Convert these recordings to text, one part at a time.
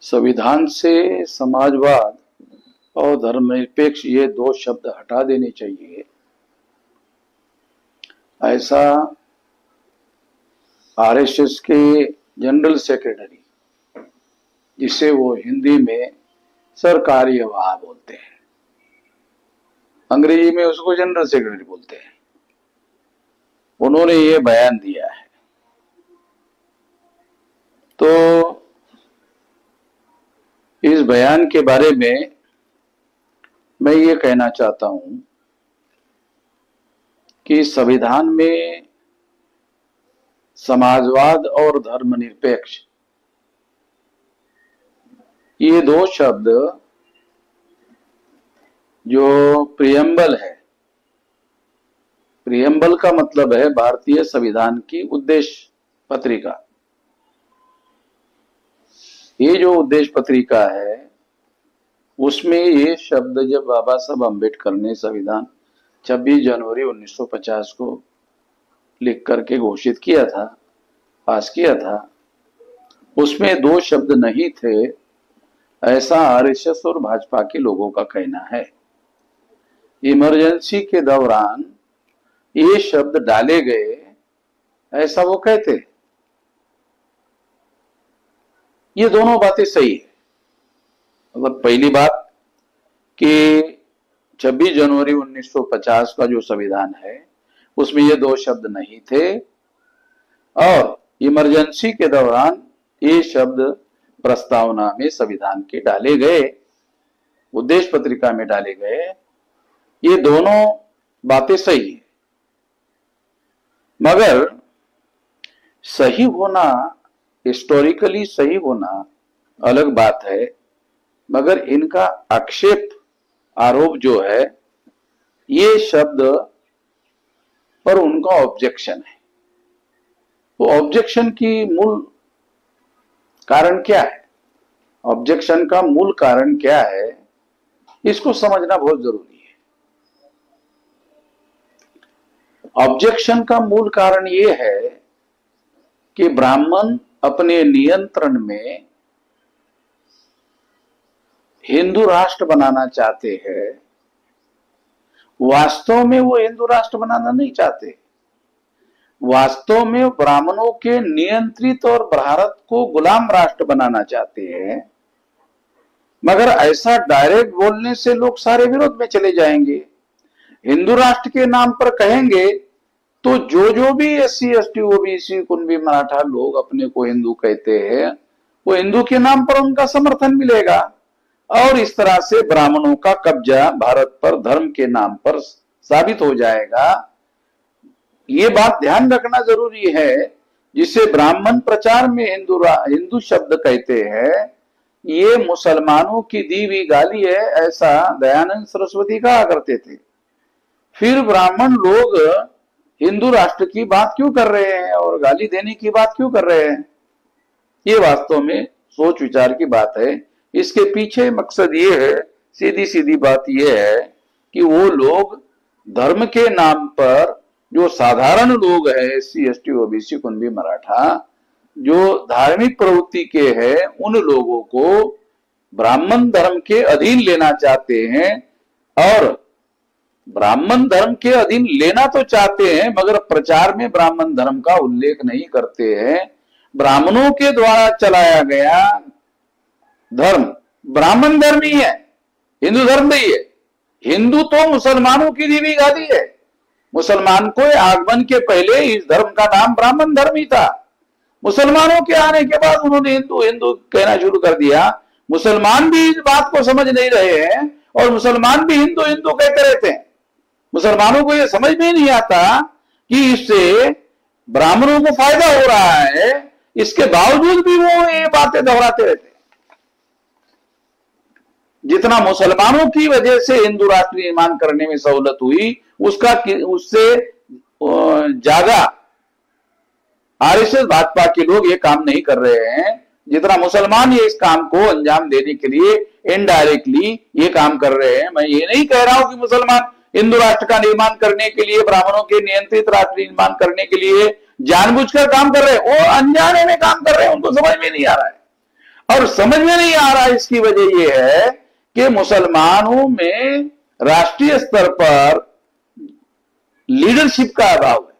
संविधान से समाजवाद और धर्मनिरपेक्ष ये दो शब्द हटा देने चाहिए, ऐसा आरएसएस के जनरल सेक्रेटरी, जिसे वो हिंदी में सरकार्यवाह बोलते हैं, अंग्रेजी में उसको जनरल सेक्रेटरी बोलते हैं, उन्होंने ये बयान दिया है। तो इस बयान के बारे में मैं ये कहना चाहता हूं कि संविधान में समाजवाद और धर्मनिरपेक्ष ये दो शब्द जो प्रियम्बल है, प्रियम्बल का मतलब है भारतीय संविधान की उद्देश्य पत्रिका। ये जो उद्देश्य पत्रिका है उसमें ये शब्द जब बाबा साहब अम्बेडकर ने संविधान 26 जनवरी 1950 को लिख करके घोषित किया था, पास किया था, उसमें दो शब्द नहीं थे, ऐसा आरएसएस और भाजपा के लोगों का कहना है। इमरजेंसी के दौरान ये शब्द डाले गए, ऐसा वो कहते हैं। ये दोनों बातें सही है। मतलब पहली बात कि 26 जनवरी 1950 का जो संविधान है उसमें ये दो शब्द नहीं थे, और इमरजेंसी के दौरान ये शब्द प्रस्तावना में संविधान के डाले गए, उद्देश्य पत्रिका में डाले गए। ये दोनों बातें सही है, मगर सही होना, हिस्टोरिकली सही होना अलग बात है, मगर इनका आक्षेप, आरोप जो है, ये शब्द पर उनका ऑब्जेक्शन है। वो ऑब्जेक्शन की मूल कारण क्या है, ऑब्जेक्शन का मूल कारण क्या है, इसको समझना बहुत जरूरी है। ऑब्जेक्शन का मूल कारण ये है कि ब्राह्मण अपने नियंत्रण में हिंदू राष्ट्र बनाना चाहते हैं। वास्तव में वो हिंदू राष्ट्र बनाना नहीं चाहते, वास्तव में ब्राह्मणों के नियंत्रित और भारत को गुलाम राष्ट्र बनाना चाहते हैं। मगर ऐसा डायरेक्ट बोलने से लोग सारे विरोध में चले जाएंगे। हिंदू राष्ट्र के नाम पर कहेंगे तो जो भी SC ST OBC Kunbi Maratha लोग अपने को हिंदू कहते हैं, वो हिंदू के नाम पर उनका समर्थन मिलेगा, और इस तरह से ब्राह्मणों का कब्जा भारत पर धर्म के नाम पर साबित हो जाएगा। ये बात ध्यान रखना जरूरी है। जिसे ब्राह्मण प्रचार में हिंदू शब्द कहते हैं, ये मुसलमानों की दी हुई गाली है, ऐसा दयानंद सरस्वती कहा करते थे। फिर ब्राह्मण लोग हिंदू राष्ट्र की बात क्यों कर रहे हैं और गाली देने की बात क्यों कर रहे हैं? ये वास्तव में सोच विचार की बात है। इसके पीछे मकसद ये है, सीधी सीधी बात ये है कि वो लोग धर्म के नाम पर, जो साधारण लोग हैं, SC ST OBC Kunbi Maratha, जो धार्मिक प्रवृत्ति के हैं, उन लोगों को ब्राह्मण धर्म के अधीन लेना चाहते हैं। और ब्राह्मण धर्म के अधीन लेना तो चाहते हैं, मगर प्रचार में ब्राह्मण धर्म का उल्लेख नहीं करते हैं। ब्राह्मणों के द्वारा चलाया गया धर्म ब्राह्मण धर्म ही है, हिंदू धर्म नहीं है। हिंदू तो मुसलमानों की दी हुई गाली है। मुसलमान को आगमन के पहले इस धर्म का नाम ब्राह्मण धर्म ही था। मुसलमानों के आने के बाद उन्होंने हिंदू हिंदू कहना शुरू कर दिया। मुसलमान भी इस बात को समझ नहीं रहे हैं, और मुसलमान भी हिंदू हिंदू कहते रहते हैं। मुसलमानों को यह समझ में नहीं आता कि इससे ब्राह्मणों को फायदा हो रहा है, इसके बावजूद भी वो ये बातें दोहराते रहते हैं। जितना मुसलमानों की वजह से हिंदू राष्ट्र निर्माण करने में सहूलत हुई, उससे ज्यादा आरएसएस भाजपा के लोग ये काम नहीं कर रहे हैं, जितना मुसलमान ये इस काम को अंजाम देने के लिए इनडायरेक्टली ये काम कर रहे हैं। मैं ये नहीं कह रहा हूं कि मुसलमान हिंदू राष्ट्र का निर्माण करने के लिए, ब्राह्मणों के नियंत्रित राष्ट्र निर्माण करने के लिए जानबूझकर काम कर रहे हैं। वो अनजाने में काम कर रहे हैं, उनको समझ में नहीं आ रहा है। और समझ में नहीं आ रहा, इसकी वजह यह है कि मुसलमानों में राष्ट्रीय स्तर पर लीडरशिप का अभाव है,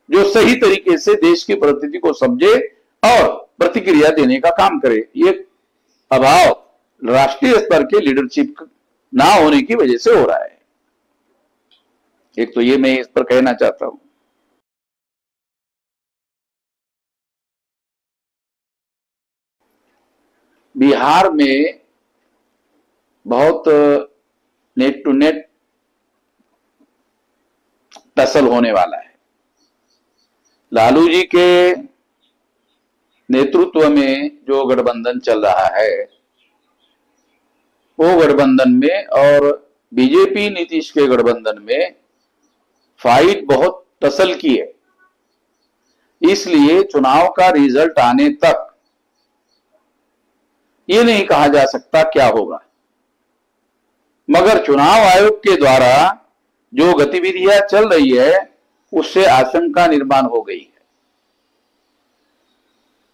जो सही तरीके से देश की परिस्थिति को समझे और प्रतिक्रिया देने का काम करे। ये अभाव राष्ट्रीय स्तर के लीडरशिप ना होने की वजह से हो रहा है। एक तो ये मैं इस पर कहना चाहता हूं। बिहार में बहुत नेट टू नेट टसल होने वाला है। लालू जी के नेतृत्व में जो गठबंधन चल रहा है, वो गठबंधन में और बीजेपी नीतीश के गठबंधन में फाइट बहुत टसल की है। इसलिए चुनाव का रिजल्ट आने तक ये नहीं कहा जा सकता क्या होगा, मगर चुनाव आयोग के द्वारा जो गतिविधियां चल रही है उससे आशंका निर्माण हो गई है।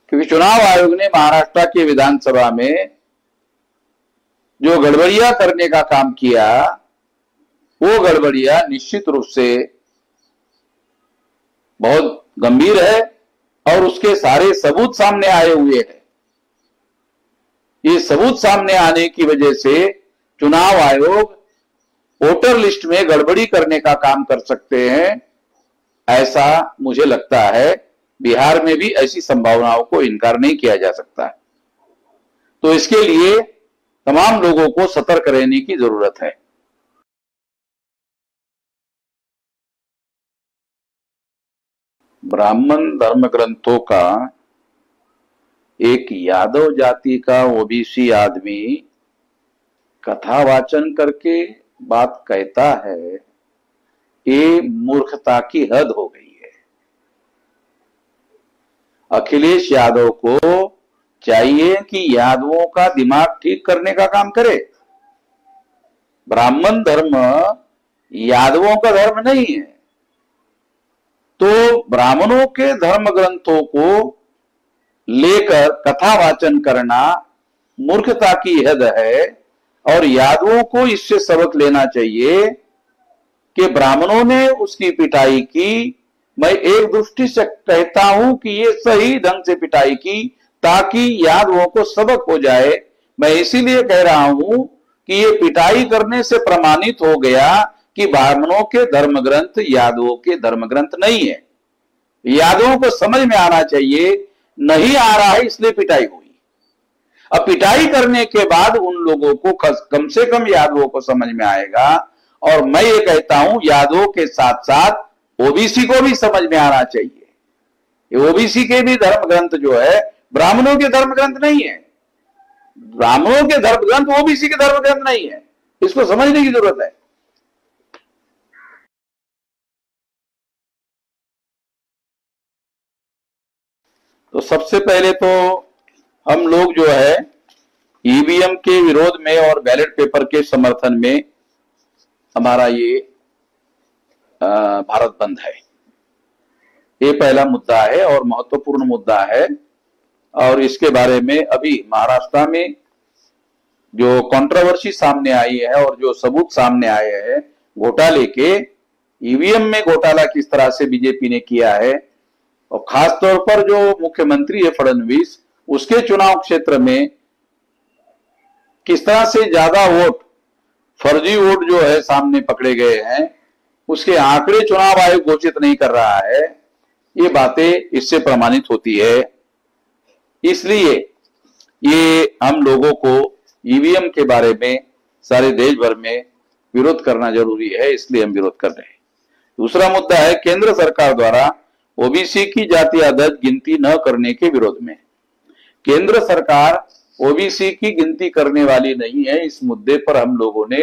क्योंकि चुनाव आयोग ने महाराष्ट्र के विधानसभा में जो गड़बड़ियां करने का काम किया, वो गड़बड़ियां निश्चित रूप से बहुत गंभीर है और उसके सारे सबूत सामने आए हुए हैं। ये सबूत सामने आने की वजह से चुनाव आयोग वोटर लिस्ट में गड़बड़ी करने का काम कर सकते हैं, ऐसा मुझे लगता है। बिहार में भी ऐसी संभावनाओं को इनकार नहीं किया जा सकता है। तो इसके लिए तमाम लोगों को सतर्क रहने की जरूरत है। ब्राह्मण धर्म ग्रंथों का एक यादव जाति का ओबीसी आदमी कथा वाचन करके बात कहता है, ये मूर्खता की हद हो गई है। अखिलेश यादव को चाहिए कि यादवों का दिमाग ठीक करने का काम करे। ब्राह्मण धर्म यादवों का धर्म नहीं है, तो ब्राह्मणों के धर्म ग्रंथों को लेकर कथा वाचन करना मूर्खता की हद है। और यादवों को इससे सबक लेना चाहिए कि ब्राह्मणों ने उसकी पिटाई की। मैं एक दृष्टि से कहता हूं कि ये सही ढंग से पिटाई की ताकि यादवों को सबक हो जाए। मैं इसीलिए कह रहा हूं कि ये पिटाई करने से प्रमाणित हो गया कि ब्राह्मणों के धर्म ग्रंथ यादवों के धर्म ग्रंथ नहीं है। यादवों को समझ में आना चाहिए, नहीं आ रहा है इसलिए पिटाई हुई। अब पिटाई करने के बाद उन लोगों को कम से कम यादवों को समझ में आएगा। और मैं ये कहता हूं यादवों के साथ साथ ओबीसी को भी समझ में आना चाहिए। ये ओबीसी के भी धर्म ग्रंथ जो है ब्राह्मणों के धर्म ग्रंथ नहीं है। ब्राह्मणों के धर्म ग्रंथ ओबीसी के धर्म ग्रंथ नहीं है, इसको समझने की जरूरत है। तो सबसे पहले तो हम लोग जो है ईवीएम के विरोध में और बैलेट पेपर के समर्थन में हमारा ये भारत बंद है। ये पहला मुद्दा है और महत्वपूर्ण मुद्दा है। और इसके बारे में अभी महाराष्ट्र में जो कंट्रोवर्सी सामने आई है और जो सबूत सामने आए हैं घोटाले के, ईवीएम में घोटाला किस तरह से बीजेपी ने किया है, और खास तौर पर जो मुख्यमंत्री है फडणवीस, उसके चुनाव क्षेत्र में किस तरह से ज्यादा वोट, फर्जी वोट जो है सामने पकड़े गए हैं, उसके आंकड़े चुनाव आयोग घोषित नहीं कर रहा है। ये बातें इससे प्रमाणित होती है। इसलिए ये हम लोगों को ईवीएम के बारे में सारे देश भर में विरोध करना जरूरी है, इसलिए हम विरोध कर रहे हैं। दूसरा मुद्दा है केंद्र सरकार द्वारा ओबीसी की जाति आधारित गिनती न करने के विरोध में। केंद्र सरकार ओबीसी की गिनती करने वाली नहीं है। इस मुद्दे पर हम लोगों ने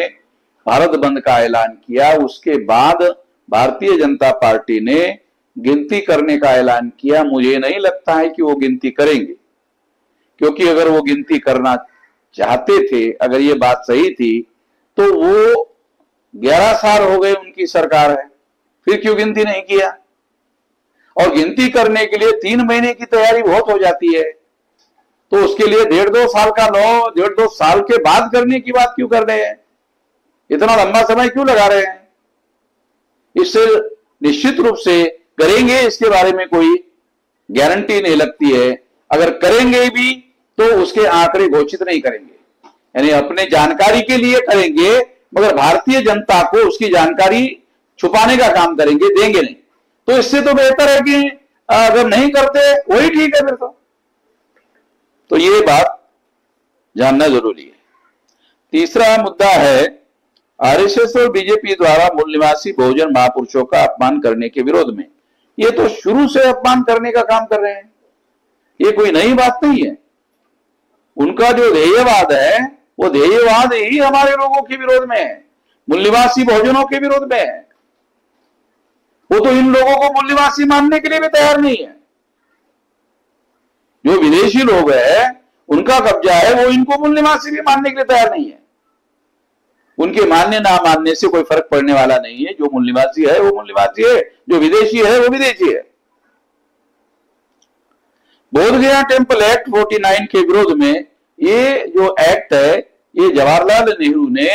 भारत बंद का ऐलान किया। उसके बाद भारतीय जनता पार्टी ने गिनती करने का ऐलान किया। मुझे नहीं लगता है कि वो गिनती करेंगे, क्योंकि अगर वो गिनती करना चाहते थे, अगर ये बात सही थी, तो वो 11 साल हो गए उनकी सरकार है, फिर क्यों गिनती नहीं किया? और गिनती करने के लिए 3 महीने की तैयारी बहुत हो जाती है। तो उसके लिए 1.5-2 साल का लॉ 1.5-2 साल के बाद करने की बात क्यों कर रहे हैं? इतना लंबा समय क्यों लगा रहे हैं? इससे निश्चित रूप से करेंगे इसके बारे में कोई गारंटी नहीं लगती है। अगर करेंगे भी तो उसके आंकड़े घोषित नहीं करेंगे, यानी अपने जानकारी के लिए करेंगे, मगर भारतीय जनता को उसकी जानकारी छुपाने का काम करेंगे, देंगे नहीं। तो इससे तो बेहतर है कि अगर नहीं करते वही ठीक है फिर तो ये बात जानना जरूरी है। तीसरा मुद्दा है आरएसएस और बीजेपी द्वारा मूल निवासी बहुजन महापुरुषों का अपमान करने के विरोध में। ये तो शुरू से अपमान करने का काम कर रहे हैं, ये कोई नई बात नहीं है। उनका जो ध्येयवाद है वो ध्येयवाद ही हमारे लोगों के विरोध में है, मूल निवासी बहुजनों के विरोध में है। वो तो इन लोगों को मूल निवासी मानने के लिए भी तैयार नहीं है। जो विदेशी लोग हैं उनका कब्जा है, वो इनको मूल निवासी भी मानने के लिए तैयार नहीं है। उनके मानने ना मानने से कोई फर्क पड़ने वाला नहीं है। जो मूल निवासी है वो मूल निवासी है, जो विदेशी है वो विदेशी है। बोधगया टेम्पल एक्ट 49 के विरोध में ये जो एक्ट है ये जवाहरलाल नेहरू ने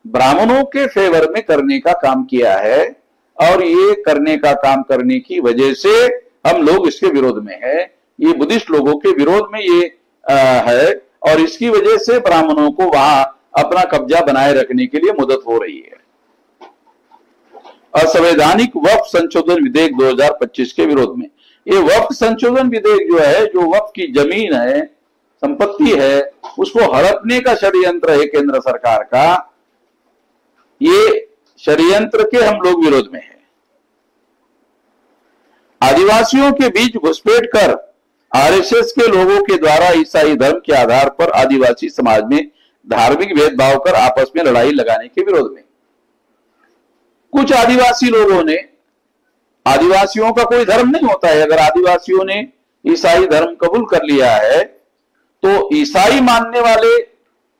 ब्राह्मणों के फेवर में करने का काम किया है, और ये करने का काम करने की वजह से हम लोग इसके विरोध में है। ये बुद्धिस्ट लोगों के विरोध में ये है, और इसकी वजह से ब्राह्मणों को वहां अपना कब्जा बनाए रखने के लिए मदद हो रही है। असंवैधानिक वक्फ संशोधन विधेयक 2025 के विरोध में। ये वक्फ संशोधन विधेयक जो है, जो वक्फ की जमीन है, संपत्ति है, उसको हड़पने का षड्यंत्र है केंद्र सरकार का। ये षड्यंत्र के हम लोग विरोध में हैं। आदिवासियों के बीच घुसपैठ कर आरएसएस के लोगों के द्वारा ईसाई धर्म के आधार पर आदिवासी समाज में धार्मिक भेदभाव कर आपस में लड़ाई लगाने के विरोध में कुछ आदिवासी लोगों ने, आदिवासियों का कोई धर्म नहीं होता है, अगर आदिवासियों ने ईसाई धर्म कबूल कर लिया है तो ईसाई मानने वाले,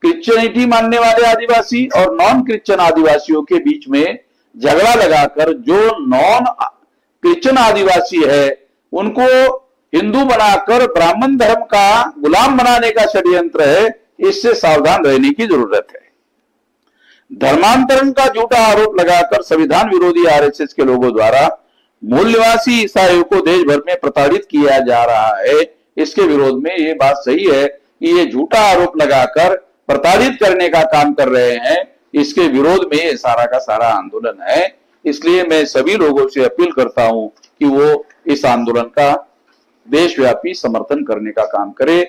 क्रिश्चियनिटी मानने वाले आदिवासी और नॉन क्रिश्चियन आदिवासियों के बीच में झगड़ा लगाकर जो नॉन क्रिश्चियन आदिवासी है उनको हिंदू बनाकर ब्राह्मण धर्म का गुलाम बनाने का षड्यंत्र है। इससे सावधान रहने की जरूरत है। धर्मांतरण का झूठा आरोप लगाकर संविधान विरोधी आरएसएस के लोगों द्वारा मूल निवासी ईसाइयों को देश भर में प्रताड़ित किया जा रहा है। इसके विरोध में ये बात सही है कि ये झूठा आरोप लगाकर प्रताड़ित करने का काम कर रहे हैं। इसके विरोध में ये सारा का सारा आंदोलन है। इसलिए मैं सभी लोगों से अपील करता हूं कि वो इस आंदोलन का देशव्यापी समर्थन करने का काम करे।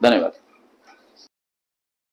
धन्यवाद।